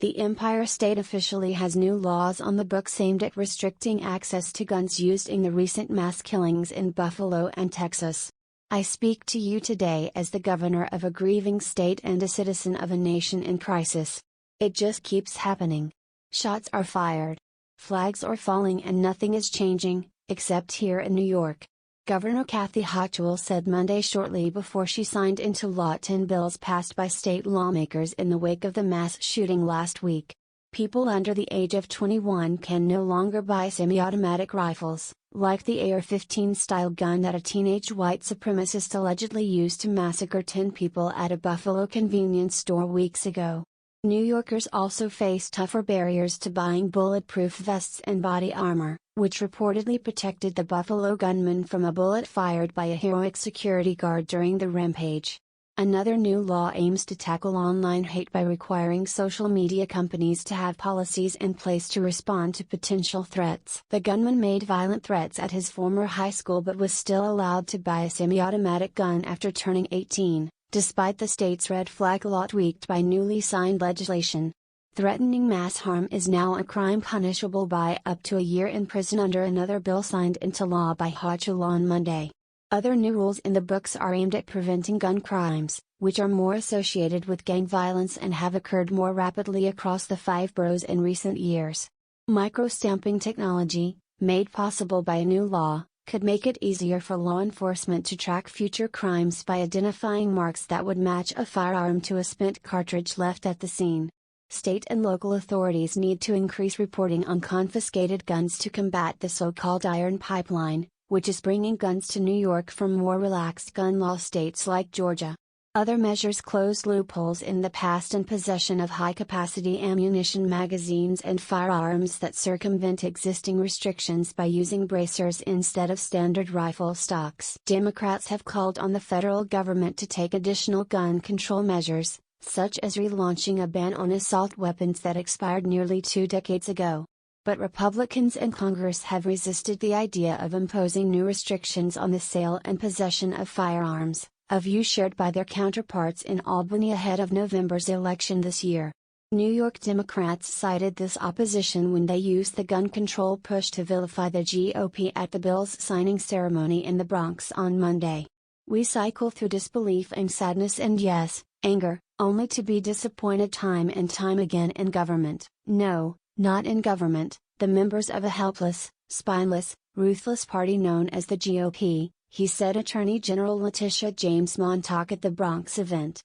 The Empire State officially has new laws on the books aimed at restricting access to guns used in the recent mass killings in Buffalo and Texas. I speak to you today as the governor of a grieving state and a citizen of a nation in crisis. It just keeps happening. Shots are fired. Flags are falling and nothing is changing, except here in New York. Governor Kathy Hochul said Monday shortly before she signed into law 10 bills passed by state lawmakers in the wake of the mass shooting last week. People under the age of 21 can no longer buy semi-automatic rifles, like the AR-15 style gun that a teenage white supremacist allegedly used to massacre 10 people at a Buffalo convenience store weeks ago. New Yorkers also face tougher barriers to buying bulletproof vests and body armor, which reportedly protected the Buffalo gunman from a bullet fired by a heroic security guard during the rampage. Another new law aims to tackle online hate by requiring social media companies to have policies in place to respond to potential threats. The gunman made violent threats at his former high school but was still allowed to buy a semi-automatic gun after turning 18. Despite the state's red flag law tweaked by newly signed legislation. Threatening mass harm is now a crime punishable by up to a year in prison under another bill signed into law by Hochul on Monday. Other new rules in the books are aimed at preventing gun crimes, which are more associated with gang violence and have occurred more rapidly across the 5 boroughs in recent years. Micro-stamping technology, made possible by a new law, could make it easier for law enforcement to track future crimes by identifying marks that would match a firearm to a spent cartridge left at the scene. State and local authorities need to increase reporting on confiscated guns to combat the so-called iron pipeline, which is bringing guns to New York from more relaxed gun law states like Georgia. Other measures close loopholes in the past and possession of high-capacity ammunition magazines and firearms that circumvent existing restrictions by using bracers instead of standard rifle stocks. Democrats have called on the federal government to take additional gun control measures, such as relaunching a ban on assault weapons that expired nearly 2 decades ago. But Republicans in Congress have resisted the idea of imposing new restrictions on the sale and possession of firearms, a view shared by their counterparts in Albany ahead of November's election this year. New York Democrats cited this opposition when they used the gun control push to vilify the GOP at the bill's signing ceremony in the Bronx on Monday. We cycle through disbelief and sadness and yes, anger, only to be disappointed time and time again in government. No, not in government, the members of a helpless, spineless, ruthless party known as the GOP, he said Attorney General Letitia James Montauk at the Bronx event.